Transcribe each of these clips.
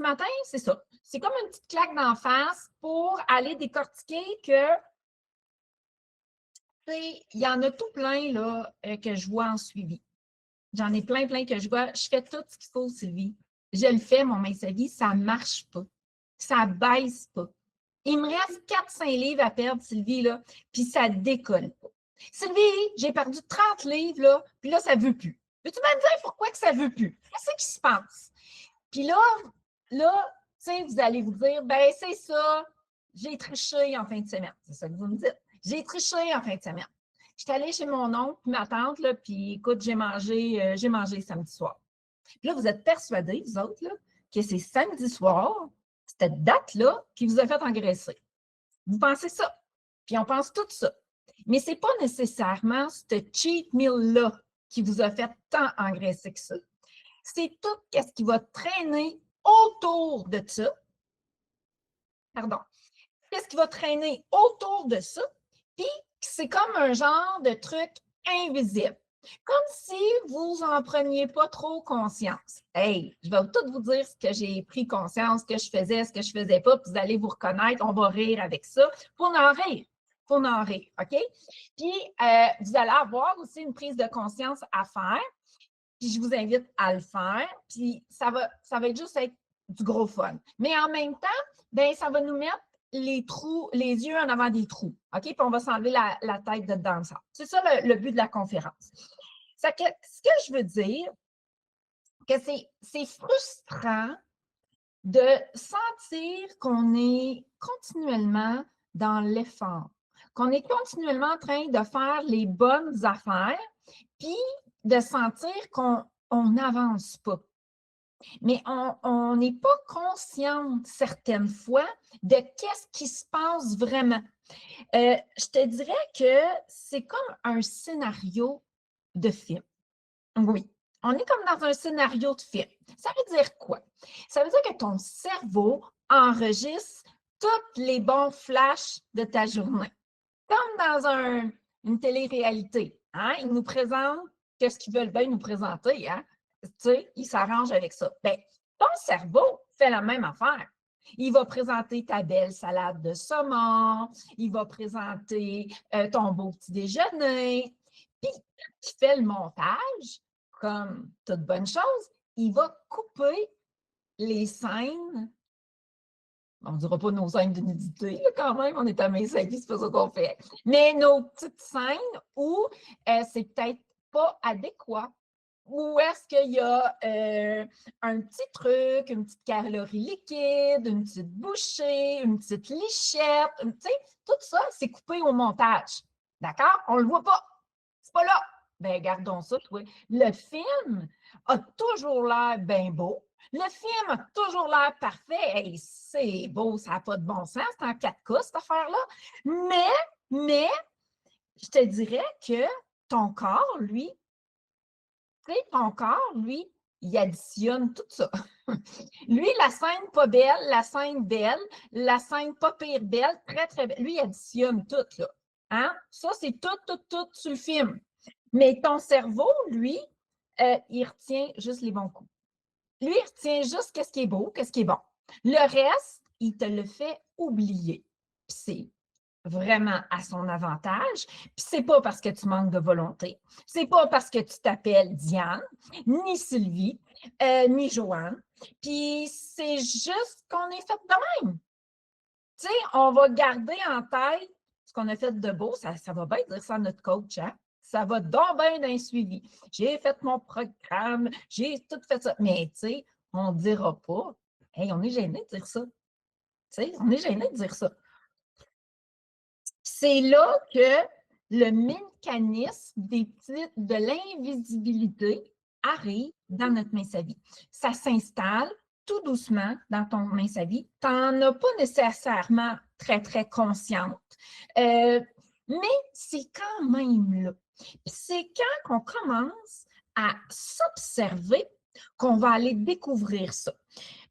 matin, c'est ça. C'est comme une petite claque d'en face pour aller décortiquer que, il y en a tout plein là, que je vois en suivi. J'en ai plein, plein que je vois. Je fais tout ce qu'il faut, Sylvie. Je le fais, mon mince vie, ça ne marche pas. Ça ne baisse pas. Il me reste 4-5 livres à perdre, Sylvie, là, puis ça ne décolle pas. Sylvie, j'ai perdu 30 livres, là, puis là, ça ne veut plus. Peux-tu me dire pourquoi que ça ne veut plus? Qu'est-ce qui se passe? Puis là, tu sais, vous allez vous dire, ben c'est ça, j'ai triché en fin de semaine. C'est ça que vous me dites. J'ai triché en fin de semaine. Je suis allée chez mon oncle, ma tante, là, puis écoute, j'ai mangé samedi soir. Puis là, vous êtes persuadés, vous autres, là, que c'est samedi soir, cette date-là, qui vous a fait engraisser. Vous pensez ça. Puis on pense tout ça. Mais ce n'est pas nécessairement ce cheat meal-là qui vous a fait tant engraisser que ça. C'est tout ce qui va traîner autour de ça. Pardon. Qu'est-ce qui va traîner autour de ça? Puis c'est comme un genre de truc invisible. Comme si vous n'en preniez pas trop conscience. Hey, je vais tout vous dire ce que j'ai pris conscience, ce que je faisais, ce que je ne faisais pas, puis vous allez vous reconnaître, on va rire avec ça. Pour en rire. Pour en rire, OK? Puis, vous allez avoir aussi une prise de conscience à faire. Puis, je vous invite à le faire. Puis, ça va être juste être du gros fun. Mais en même temps, bien, ça va nous mettre les yeux en avant des trous. OK? Puis on va s'enlever la tête de dedans. C'est ça le but de la conférence. Ce que je veux dire, que c'est frustrant de sentir qu'on est continuellement dans l'effort, qu'on est continuellement en train de faire les bonnes affaires, puis de sentir qu'on n'avance pas. Mais on n'est pas consciente certaines fois de qu'est-ce qui se passe vraiment. Je te dirais que c'est comme un scénario de film. Oui, on est comme dans un scénario de film. Ça veut dire quoi? Ça veut dire que ton cerveau enregistre tous les bons flashs de ta journée. Comme dans une télé-réalité. Hein? Ils nous présentent ce qu'ils veulent bien nous présenter. Hein? Tu sais, ils s'arrangent avec ça. Bien, ton cerveau fait la même affaire. Il va présenter ta belle salade de saumon, il va présenter ton beau petit déjeuner. Puis, quand il fait le montage, comme toute bonne chose, il va couper les scènes. On ne dira pas nos scènes de nudité, quand même, on est à mes avis, c'est pas ça qu'on fait. Mais nos petites scènes où c'est peut-être pas adéquat, où est-ce qu'il y a un petit truc, une petite calorie liquide, une petite bouchée, une petite lichette, tu sais, tout ça, c'est coupé au montage. D'accord? On ne le voit pas. C'est pas là. Bien, gardons ça, toi. Le film a toujours l'air bien beau. Le film a toujours l'air parfait. Hey, c'est beau, ça n'a pas de bon sens. C'est en 4K, cette affaire-là. Mais, je te dirais que ton corps, lui, tu sais, ton corps, lui, il additionne tout ça. Lui, la scène pas belle, la scène belle, la scène pas pire belle, très, très belle. Lui, il additionne tout, là. Hein? Ça, c'est tout sur le film. Mais ton cerveau, lui, il retient juste les bons coups. Lui, il retient juste ce qui est beau, ce qui est bon. Le reste, il te le fait oublier. C'est vraiment à son avantage. Puis c'est pas parce que tu manques de volonté. C'est pas parce que tu t'appelles Diane, ni Sylvie, ni Joanne. Puis c'est juste qu'on est fait de même. Tu sais, on va garder en tête ce qu'on a fait de beau. Ça va bien dire ça à notre coach, hein? Ça va donc bien d'un suivi. J'ai fait mon programme, j'ai tout fait ça. Mais tu sais, on ne dira pas. Hey, on est gêné de dire ça. Tu sais, on est gêné de dire ça. C'est là que le mécanisme de l'invisibilité arrive dans notre mince à vie. Ça s'installe tout doucement dans ton mince à vie. Tu n'en as pas nécessairement très, très consciente, mais c'est quand même là. C'est quand on commence à s'observer qu'on va aller découvrir ça.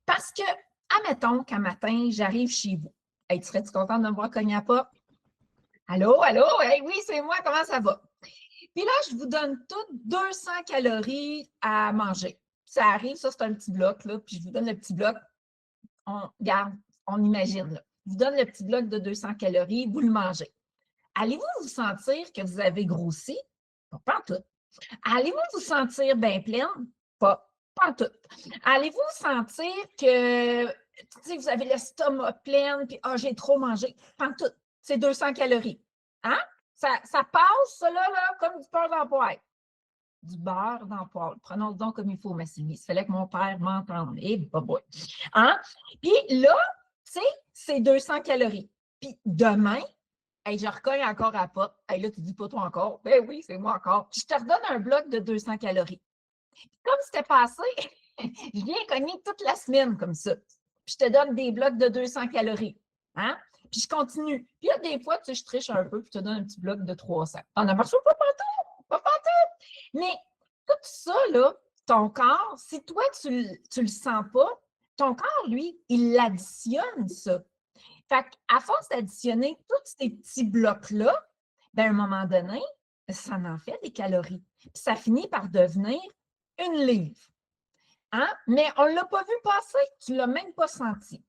Parce que, admettons qu'un matin, j'arrive chez vous. Hey, tu serais-tu contente de me voir cogner à la porte? Allô, allô? Hey, oui, c'est moi, comment ça va? Puis là, je vous donne toutes 200 calories à manger. Ça arrive, ça, c'est un petit bloc, là, puis je vous donne le petit bloc. Regarde, on imagine, là. Je vous donne le petit bloc de 200 calories, vous le mangez. Allez-vous vous sentir que vous avez grossi? Pas en tout. Allez-vous vous sentir bien pleine? Pas en tout. Allez-vous sentir que vous avez l'estomac plein, puis j'ai trop mangé? Pas en tout. C'est 200 calories. Hein? Ça passe, ça là, comme du beurre dans la poêle. Du beurre dans la poêle. Prenons-le donc comme il faut, ma Sylvie. Il fallait que mon père m'entende. Eh, boy. Hein? Puis là, c'est 200 calories. Puis demain, hey, je recogne encore à pas. Hey, là, tu dis pas toi encore. Ben oui, c'est moi encore. Puis je te redonne un bloc de 200 calories. Puis comme c'était passé, je viens cogner toute la semaine comme ça. Puis je te donne des blocs de 200 calories. Hein? Puis je continue. Puis là, des fois, je triche un peu, puis je te donne un petit bloc de 300. T'en as marché pas partout? Pas partout! Mais tout ça, là, ton corps, si toi, tu le sens pas, ton corps, lui, il l'additionne, ça. Fait qu'à force d'additionner tous ces petits blocs-là, ben, à un moment donné, ça en fait des calories. Puis ça finit par devenir une livre. Hein? Mais on ne l'a pas vu passer, tu ne l'as même pas senti.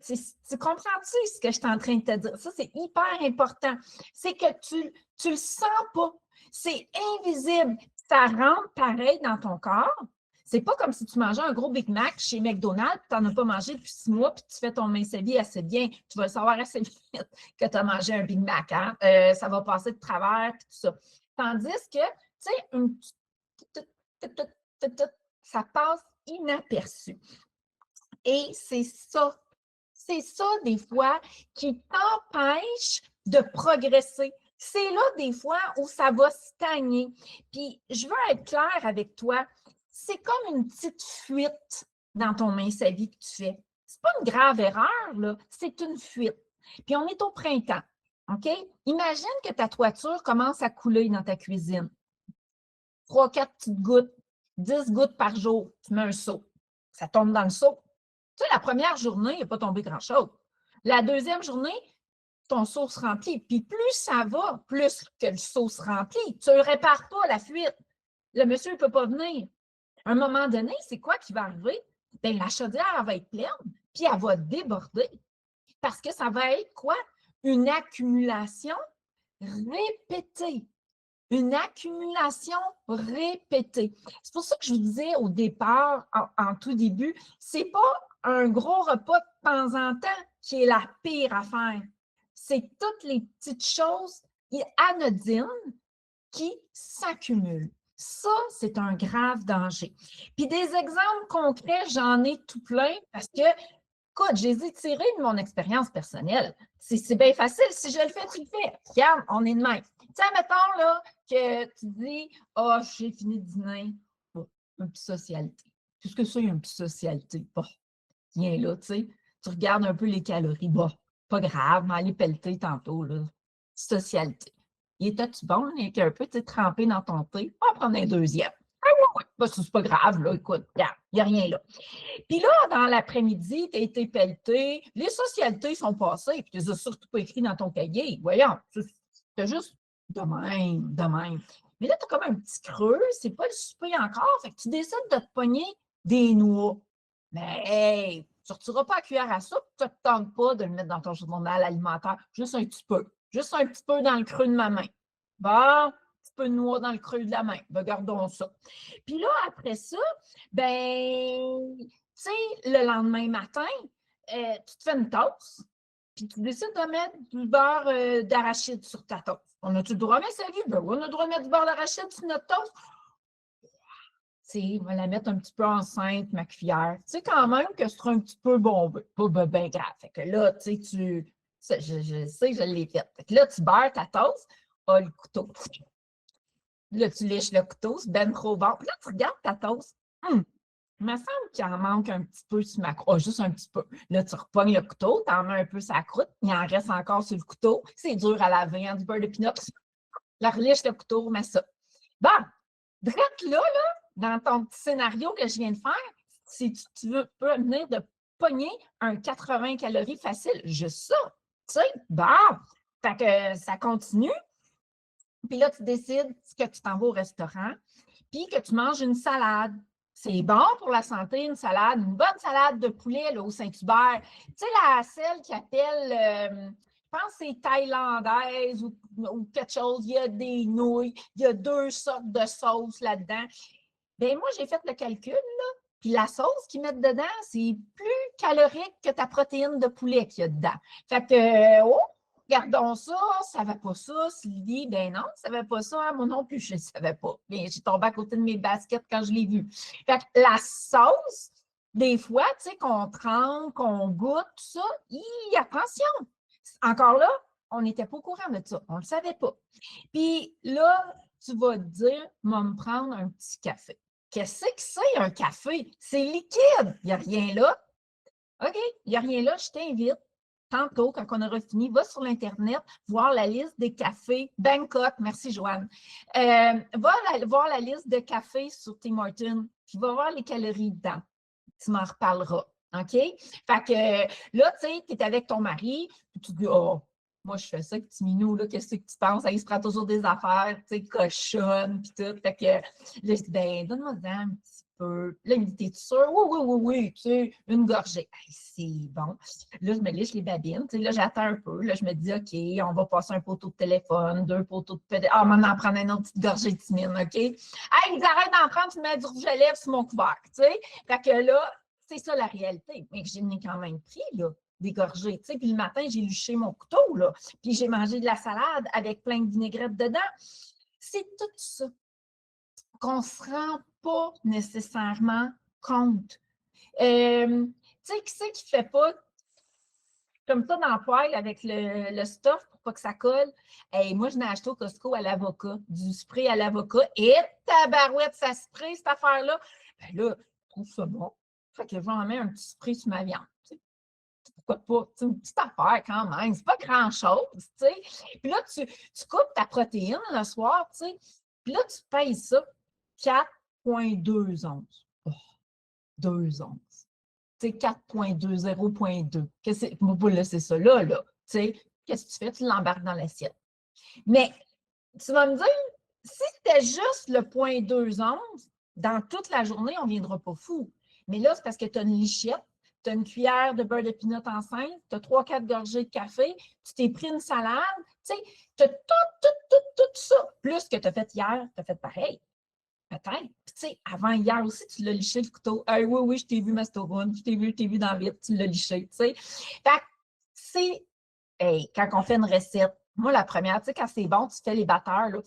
Tu comprends-tu ce que je suis en train de te dire? Ça, c'est hyper important. C'est que tu ne le sens pas. C'est invisible. Ça rentre pareil dans ton corps. C'est pas comme si tu mangeais un gros Big Mac chez McDonald's, tu n'en as pas mangé depuis 6 mois, puis tu fais ton mince vie assez bien. Tu vas le savoir assez vite que tu as mangé un Big Mac. Hein? Ça va passer de travers, puis tout ça. Tandis que, tu sais, ça passe inaperçu. Et c'est ça, des fois, qui t'empêche de progresser. C'est là, des fois, où ça va stagner. Puis, je veux être claire avec toi, c'est comme une petite fuite dans ton mince à vie que tu fais. C'est pas une grave erreur, là, c'est une fuite. Puis, on est au printemps, OK? Imagine que ta toiture commence à couler dans ta cuisine. 3, 4 petites gouttes, 10 gouttes par jour, tu mets un seau. Ça tombe dans le seau. Tu sais, la première journée, il n'est pas tombé grand-chose. La deuxième journée, ton seau se remplit. Puis plus ça va, plus que le seau se remplit. Tu ne le répares pas, la fuite. Le monsieur ne peut pas venir. À un moment donné, c'est quoi qui va arriver? Bien, la chaudière, elle va être pleine, puis elle va déborder. Parce que ça va être quoi? Une accumulation répétée. Une accumulation répétée. C'est pour ça que je vous disais au départ, en tout début, c'est pas un gros repas de temps en temps qui est la pire affaire. C'est toutes les petites choses anodines qui s'accumulent. Ça, c'est un grave danger. Puis des exemples concrets, j'en ai tout plein parce que, écoute, je les ai tirés de mon expérience personnelle. C'est bien facile. Si je le fais, tu le fais. Regarde, on est de même. Tu sais, mettons là, que tu dis j'ai fini de dîner. Bon, un petit socialité. Qu'est-ce que c'est, une petite socialité? Bon, viens là, tu sais. Tu regardes un peu les calories. Bon, pas grave, mais aller pelleter tantôt, là. Socialité. Il était-tu bon, il était un peu trempé dans ton thé? On va en prendre un deuxième. Ah oui, oui. C'est pas grave, là. Écoute, regarde, il n'y a rien là. Puis là, dans l'après-midi, tu as été pelleté. Les socialités sont passées, puis tu les as surtout pas écrites dans ton cahier. Voyons, c'est juste de même, de même. Mais là, tu as comme un petit creux, c'est pas le souper encore, fait que tu décides de te pogner des noix. Mais hey, tu ne sortiras pas à cuillère à soupe, tu ne te tentes pas de le mettre dans ton journal alimentaire, juste un petit peu dans le creux de ma main. Bon, un petit peu de noix dans le creux de la main, regardons ça. Puis là, après ça, ben, tu sais, le lendemain matin, tu te fais une toast, puis tu décides de mettre du beurre d'arachide sur ta toast. On a-tu le droit, mais ça vie? Ben oui, on a le droit de mettre du beurre d'arachide sur notre toast. On va la mettre un petit peu enceinte, ma cuillère. Tu sais, quand même que ce sera un petit peu bombé, pas bien grave. Fait que là, tu sais, je sais, je l'ai fait. Fait que là, tu beurres ta toast, le couteau. Là, tu lèches le couteau, c'est ben trop bon. Puis là, tu regardes ta toast. Il me semble qu'il en manque un petit peu sur ma croûte. Juste un petit peu. Là, tu repognes le couteau, tu en mets un peu sur la croûte, il en reste encore sur le couteau. C'est dur à laver, hein, du beurre de pinot. Là, relèche le couteau, remets ça. Bon, direct là, dans ton petit scénario que je viens de faire, si tu peux venir de pogner un 80 calories facile, juste ça. Tu sais, bon, fait que ça continue. Puis là, tu décides que tu t'en vas au restaurant, puis que tu manges une salade. C'est bon pour la santé, une salade, une bonne salade de poulet là, au Saint-Hubert. Tu sais, celle qui appelle, je pense que c'est thaïlandaise ou quelque chose, il y a des nouilles, il y a 2 sortes de sauces là-dedans. Bien, moi, j'ai fait le calcul, là, puis la sauce qu'ils mettent dedans, c'est plus calorique que ta protéine de poulet qu'il y a dedans. Fait que, oh, regardons ça, ça ne savait pas ça. Sylvie, ben non, ça ne savait pas ça. Moi non plus, je ne savais pas. Bien, j'ai tombé à côté de mes baskets quand je l'ai vu. Fait que la sauce, des fois, tu sais, qu'on trempe, qu'on goûte, tout ça, attention. Encore là, on n'était pas au courant de ça. On ne le savait pas. Puis là, tu vas te dire, va me prendre un petit café. Qu'est-ce que c'est un café? C'est liquide. Il n'y a rien là. OK, il n'y a rien là. Je t'invite, tantôt, quand on aura fini, va sur l'Internet, voir la liste des cafés Bangkok. Merci, Joanne. Va voir la liste de cafés sur Tim Hortons, puis va voir les calories dedans. Tu m'en reparleras. OK? Fait que là, tu sais, tu es avec ton mari, puis tu te dis, oh, moi, je fais ça, petit minou, là, qu'est-ce que tu penses? Il se prend toujours des affaires, tu sais, cochonnes, puis tout. Fait que là, je dis, ben, donne-moi ça un petit peu. Là, il me dit, t'es sûr? Oui, tu sais, une gorgée. Hey, c'est bon. Là, je me liche les babines, tu sais, là, j'attends un peu. Là, je me dis, OK, on va passer un poteau de téléphone, 2 poteaux de téléphone. Ah, on va en prendre une autre petite gorgée de timine, OK? Hey, ils arrêtent d'en prendre, tu mets du rouge à lèvres sur mon couvercle, tu sais? Fait que là, c'est ça la réalité. Mais j'en ai quand même pris, là, des gorgées. Tu sais, puis le matin, j'ai luché mon couteau, là. Puis j'ai mangé de la salade avec plein de vinaigrette dedans. C'est tout ça qu'on ne se rend pas nécessairement compte. Tu sais, qui c'est qui ne fait pas comme ça dans le poêle avec le stuff pour pas que ça colle? Hey, moi, je n'ai acheté au Costco à l'avocat, du spray à l'avocat. Et tabarouette, ça spray, cette affaire-là. Ben là, je trouve ça bon. Fait que je vais en mettre un petit spray sur ma viande. Tu sais. Pourquoi pas? C'est une petite affaire quand même. C'est pas grand-chose. Tu sais. Puis là, tu coupes ta protéine le soir, tu sais. Puis là, tu payes ça 4,2 onces. Oh, 2 onces. Tu sais, 4,2, 0,2. Moi, là, c'est ça là. Tu sais, qu'est-ce que tu fais? Tu l'embarques dans l'assiette. Mais tu vas me dire, si c'était juste le 0,2 onces, dans toute la journée, on ne viendra pas fou. Mais là, c'est parce que tu as une lichette, tu as une cuillère de beurre de pinot enceinte, tu as 3-4 gorgées de café, tu t'es pris une salade, tu sais, tu as tout ça. Plus que tu as fait hier, tu as fait pareil. Peut-être. Puis, tu sais, avant hier aussi, tu l'as liché le couteau. Hey, oui, je t'ai vu, Mastoron, je t'ai vu dans le vide, tu l'as liché, tu sais. Fait que, c'est, hey, quand on fait une recette, moi, la première, tu sais, quand c'est bon, tu fais les batteurs, là,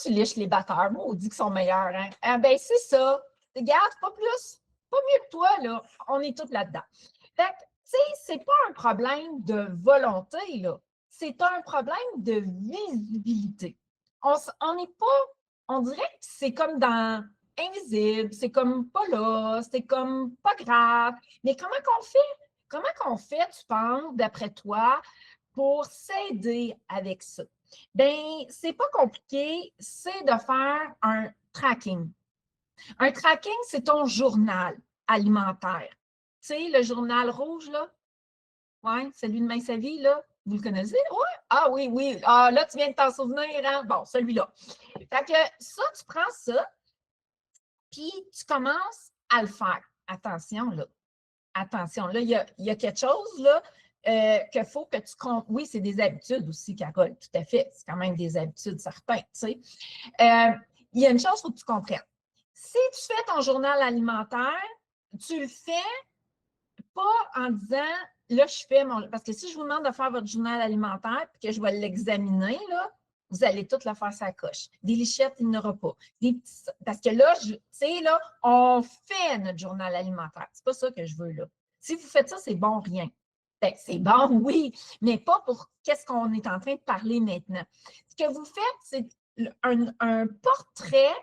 tu liches les batteurs. Moi, on dit qu'ils sont meilleurs, hein. Ah, ben, c'est ça. Regarde, pas plus, pas mieux que toi, là. On est tous là-dedans. Fait que, tu sais, c'est pas un problème de volonté, là. C'est un problème de visibilité. On n'est pas, on dirait que c'est comme dans invisible, c'est comme pas là, c'est comme pas grave. Mais comment qu'on fait? Comment qu'on fait, tu penses, d'après toi, pour s'aider avec ça? Bien, c'est pas compliqué, c'est de faire un tracking. Un tracking, c'est ton journal alimentaire. Tu sais, le journal rouge, là? Oui, celui de Main sa vie, là? Vous le connaissez? Oui? Ah oui. Ah, là, tu viens de t'en souvenir, hein? Bon, celui-là. Fait que ça, tu prends ça, puis tu commences à le faire. Attention, là. Attention, là, il y a quelque chose, là, qu'il faut que tu comptes. Oui, c'est des habitudes aussi, Carole, tout à fait. C'est quand même des habitudes certaines, tu sais. Il y a une chose qu'il faut que tu comprennes. Si tu fais ton journal alimentaire, tu le fais pas en disant, là, je fais mon... Parce que si je vous demande de faire votre journal alimentaire puis que je vais l'examiner, là, vous allez tout le faire sa coche. Des lichettes, il n'y en aura pas. Parce que là, tu sais, là, on fait notre journal alimentaire. C'est pas ça que je veux, là. Si vous faites ça, c'est bon, rien. Ben, c'est bon, oui, mais pas pour qu'est-ce qu'on est en train de parler maintenant. Ce que vous faites, c'est un portrait,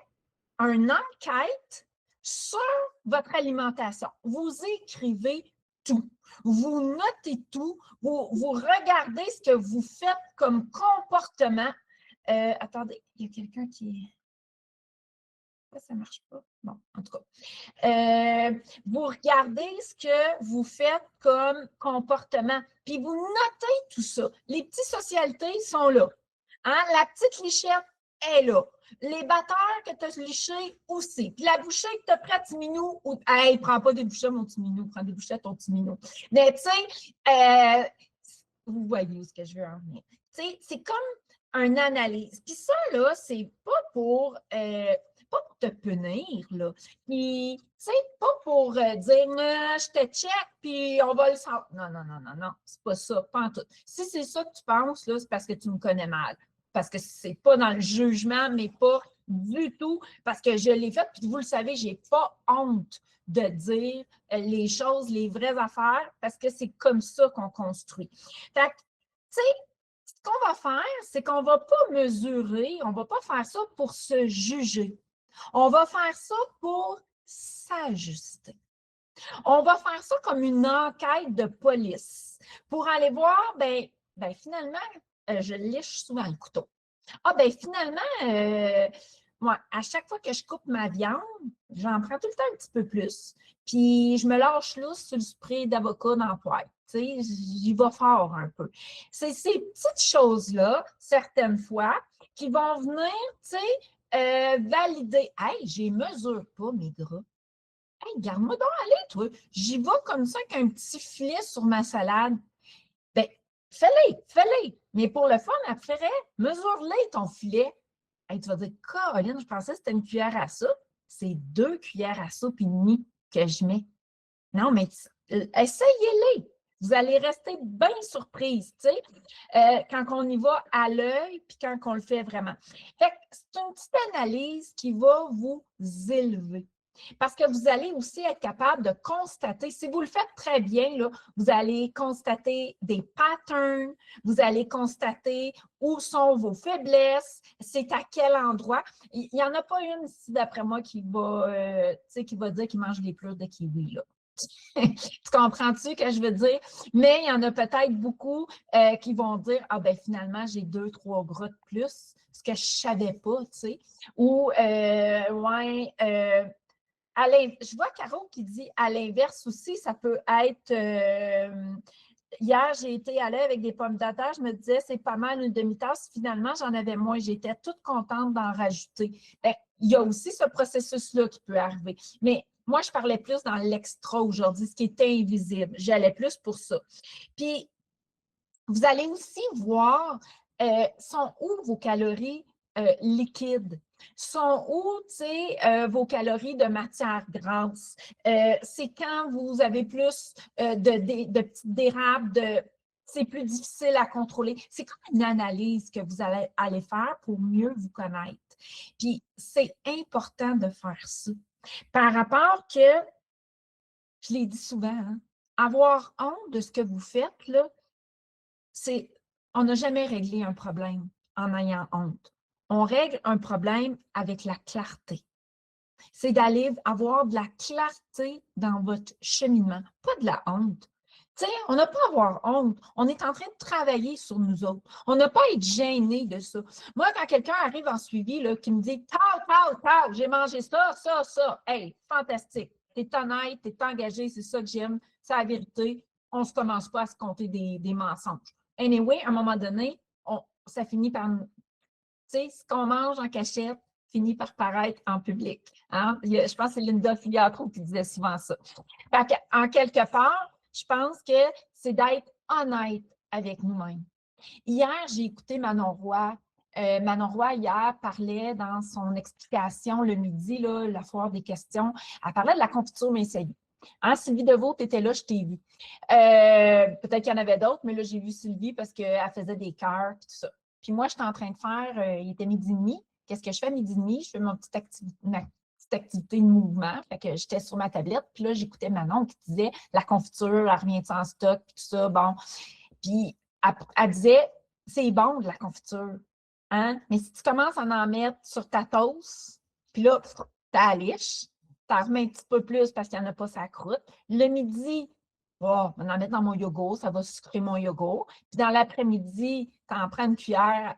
une enquête sur votre alimentation. Vous écrivez tout. Vous notez tout. Vous regardez ce que vous faites comme comportement. Attendez, il y a quelqu'un qui... Ça ne marche pas. Bon, en tout cas. Vous regardez ce que vous faites comme comportement, puis vous notez tout ça. Les petites socialités sont là. Hein? La petite lichette est là. Les batteurs que tu as lichés aussi. Puis la bouchée que tu as pris à petit minou, hey, prends pas des bouchées, mon petit minou, prends des bouchées à ton petit minou. Mais tu sais, vous voyez ce que je veux en venir. Tu sais, c'est comme une analyse. Puis ça, là, c'est pas pour te punir, là. Puis, tu sais, pas pour dire, je te check, puis on va le savoir. Non, non, non, non, non, c'est pas ça, pas en tout. Si c'est ça que tu penses, là, c'est parce que tu me connais mal. Parce que c'est pas dans le jugement, mais pas du tout, parce que je l'ai fait, puis vous le savez, j'ai pas honte de dire les choses, les vraies affaires, parce que c'est comme ça qu'on construit. Fait que, tu sais, ce qu'on va faire, c'est qu'on ne va pas mesurer, on ne va pas faire ça pour se juger. On va faire ça pour s'ajuster. On va faire ça comme une enquête de police pour aller voir, ben finalement, je liche souvent le couteau. Ah, ben finalement, moi, à chaque fois que je coupe ma viande, j'en prends tout le temps un petit peu plus. Puis je me lâche lousse sur le spray d'avocat dans le poêle. Tu sais, j'y vais fort un peu. C'est ces petites choses-là, certaines fois, qui vont venir, tu sais, valider. Hey, je mesure pas mes gras. Hey, garde-moi donc aller, toi. J'y vais comme ça avec un petit filet sur ma salade. Ben, fais-les. Mais pour le fun, après, mesure-les ton filet. Hey, tu vas dire, Caroline, je pensais que c'était une cuillère à soupe. C'est 2 cuillères à soupe et demie que je mets. Non, mais essayez-les. Vous allez rester bien surprise, tu sais, quand on y va à l'œil puis quand on le fait vraiment. Fait que c'est une petite analyse qui va vous élever. Parce que vous allez aussi être capable de constater, si vous le faites très bien, là, vous allez constater des patterns, vous allez constater où sont vos faiblesses, c'est à quel endroit. Il n'y en a pas une ici, d'après moi, qui va dire qu'il mange les plus de kiwi, là. Tu comprends-tu ce que je veux dire? Mais il y en a peut-être beaucoup qui vont dire, ah ben finalement, j'ai 2-3 gras de plus, ce que je ne savais pas, tu sais. Ou, je vois Caro qui dit à l'inverse aussi, ça peut être. Hier, j'ai été allée avec des pommes de terre, je me disais, c'est pas mal une demi-tasse. Finalement, j'en avais moins. J'étais toute contente d'en rajouter. Il y a aussi ce processus-là qui peut arriver. Mais moi, je parlais plus dans l'extra aujourd'hui, ce qui est invisible. J'allais plus pour ça. Puis, vous allez aussi voir, sont où vos calories liquides? Sont où, tu sais, vos calories de matière grasse? C'est quand vous avez plus de petites dérapes, c'est plus difficile à contrôler. C'est comme une analyse que vous allez faire pour mieux vous connaître. Puis, c'est important de faire ça. Par rapport que, je l'ai dit souvent, hein, avoir honte de ce que vous faites, là, on n'a jamais réglé un problème en ayant honte. On règle un problème avec la clarté. C'est d'aller avoir de la clarté dans votre cheminement, pas de la honte. Tu sais, on n'a pas à avoir honte. On est en train de travailler sur nous autres. On n'a pas à être gêné de ça. Moi, quand quelqu'un arrive en suivi, là, qui me dit Tao, j'ai mangé ça. Hey, fantastique. Tu es honnête, tu es engagé, c'est ça que j'aime, c'est la vérité. On ne se commence pas à se compter des mensonges. Anyway, à un moment donné, ça finit par. Tu sais, ce qu'on mange en cachette finit par paraître en public. Hein? Je pense que c'est Linda Filiatro qui disait souvent ça. En quelque part, je pense que c'est d'être honnête avec nous-mêmes. Hier, j'ai écouté Manon Roy. Manon Roy, hier, parlait dans son explication le midi, là, la foire des questions, elle parlait de la confiture Messailly. Hein, Sylvie Deveau, tu étais là, je t'ai vu. Peut-être qu'il y en avait d'autres, mais là, j'ai vu Sylvie parce qu'elle faisait des cœurs et tout ça. Puis moi, j'étais en train de faire, il était midi et demi. Qu'est-ce que je fais à midi et demi? Je fais ma petite activité de mouvement. Fait que j'étais sur ma tablette, puis là, j'écoutais Manon qui disait la confiture, elle revient en stock, puis tout ça. Bon. Puis elle disait, c'est bon de la confiture. Hein? Mais si tu commences à en mettre sur ta toast, puis là, tu la liches, tu en remets un petit peu plus parce qu'il n'y en a pas sa croûte. Le midi, oh, on en met dans mon yogourt, ça va sucrer mon yogourt. Puis dans l'après-midi, tu en prends une cuillère.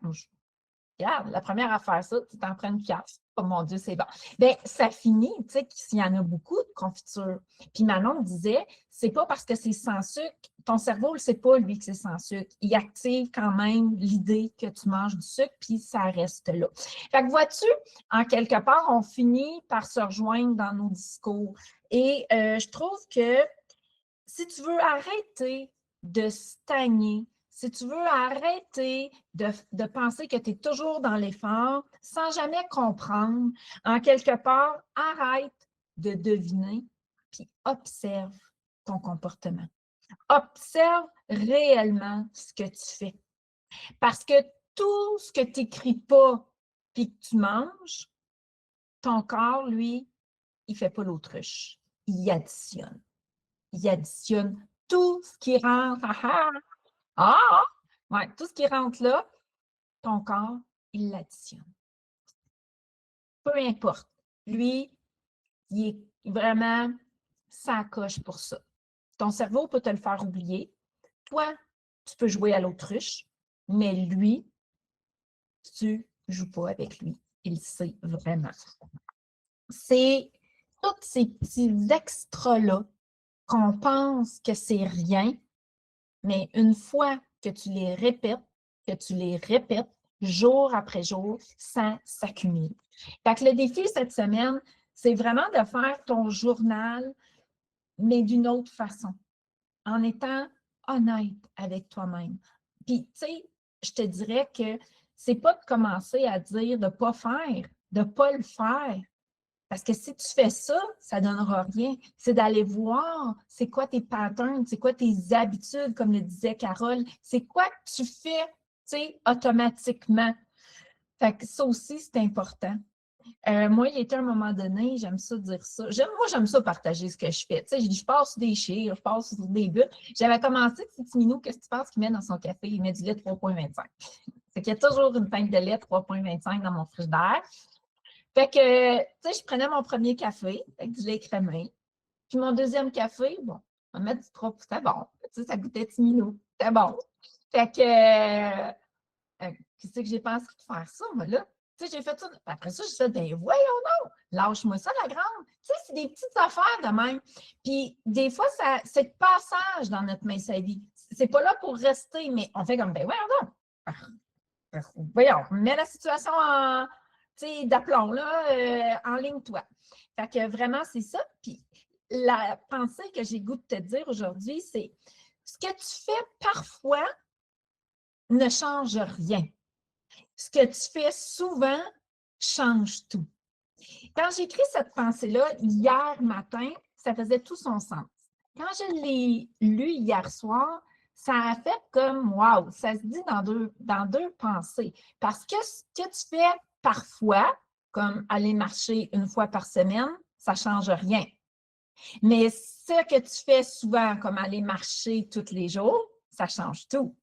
regarde, la première à faire ça, tu t'en prends une cuillère. Oh mon Dieu, c'est bon. Bien, ça finit, tu sais, s'il y en a beaucoup de confitures. Puis Manon disait, c'est pas parce que c'est sans sucre, ton cerveau ne sait pas, lui, que c'est sans sucre. Il active quand même l'idée que tu manges du sucre, puis ça reste là. Fait que vois-tu, en quelque part, on finit par se rejoindre dans nos discours. Et je trouve que si tu veux arrêter de stagner, si tu veux arrêter de penser que tu es toujours dans l'effort sans jamais comprendre, en quelque part, arrête de deviner, puis observe ton comportement. Observe réellement ce que tu fais. Parce que tout ce que tu n'écris pas puis que tu manges, ton corps, lui, il ne fait pas l'autruche. Il additionne. Il additionne tout ce qui rentre. Ouais, tout ce qui rentre là, ton corps, il l'additionne. Peu importe. Lui, il est vraiment sacoche pour ça. Ton cerveau peut te le faire oublier. Toi, tu peux jouer à l'autruche, mais lui, tu ne joues pas avec lui. Il sait vraiment. C'est tous ces petits extras-là qu'on pense que c'est rien, mais une fois que tu les répètes jour après jour, ça s'accumule. Fait que le défi cette semaine, c'est vraiment de faire ton journal, mais d'une autre façon, en étant honnête avec toi-même. Puis, tu sais, je te dirais que c'est pas de commencer à dire de ne pas faire, de ne pas le faire. Parce que si tu fais ça, ça ne donnera rien. C'est d'aller voir c'est quoi tes patterns, c'est quoi tes habitudes, comme le disait Carole, c'est quoi que tu fais, tu sais, automatiquement. Fait que ça aussi, c'est important. Moi, il était un moment donné, j'aime ça dire ça. Moi, j'aime ça partager ce que je fais. Tu sais, je passe sur des chiffres, je passe sur des buts. J'avais commencé, petit Minou, qu'est-ce que tu penses qu'il met dans son café? Il met du lait 3,25. Fait qu'il y a toujours une pinte de lait 3,25 dans mon frigidaire. Fait que, tu sais, je prenais mon premier café avec du lait écrémé. Puis mon deuxième café, bon, on va mettre du 3, c'était bon. Tu sais, ça goûtait petit minou. C'était bon. Fait que, qu'est-ce que j'ai pensé de faire ça, moi, là? Tu sais, j'ai fait ça. Après ça, j'ai fait, ben voyons non, lâche-moi ça, la grande. Tu sais, c'est des petites affaires de même. Puis des fois, c'est le passage dans notre mince à vie. C'est pas là pour rester, mais on fait comme, ben voyons non. Voyons, mets la situation en, d'aplomb, là, en ligne-toi. Fait que vraiment, c'est ça. Puis la pensée que j'ai goût de te dire aujourd'hui, c'est ce que tu fais parfois ne change rien. Ce que tu fais souvent change tout. Quand j'ai écrit cette pensée-là hier matin, ça faisait tout son sens. Quand je l'ai lu hier soir, ça a fait comme wow, ça se dit dans deux pensées. Parce que ce que tu fais parfois, comme aller marcher une fois par semaine, ça ne change rien. Mais ce que tu fais souvent, comme aller marcher tous les jours, ça change tout.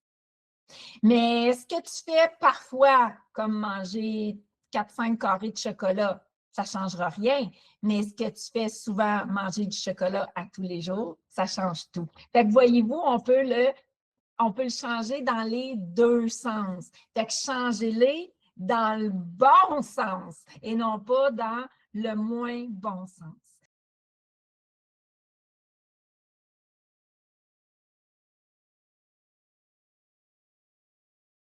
Mais ce que tu fais parfois, comme manger 4-5 carrés de chocolat, ça ne changera rien. Mais ce que tu fais souvent, manger du chocolat à tous les jours, ça change tout. Fait que voyez-vous, on peut le changer dans les deux sens. Fait que changez-les dans le bon sens et non pas dans le moins bon sens.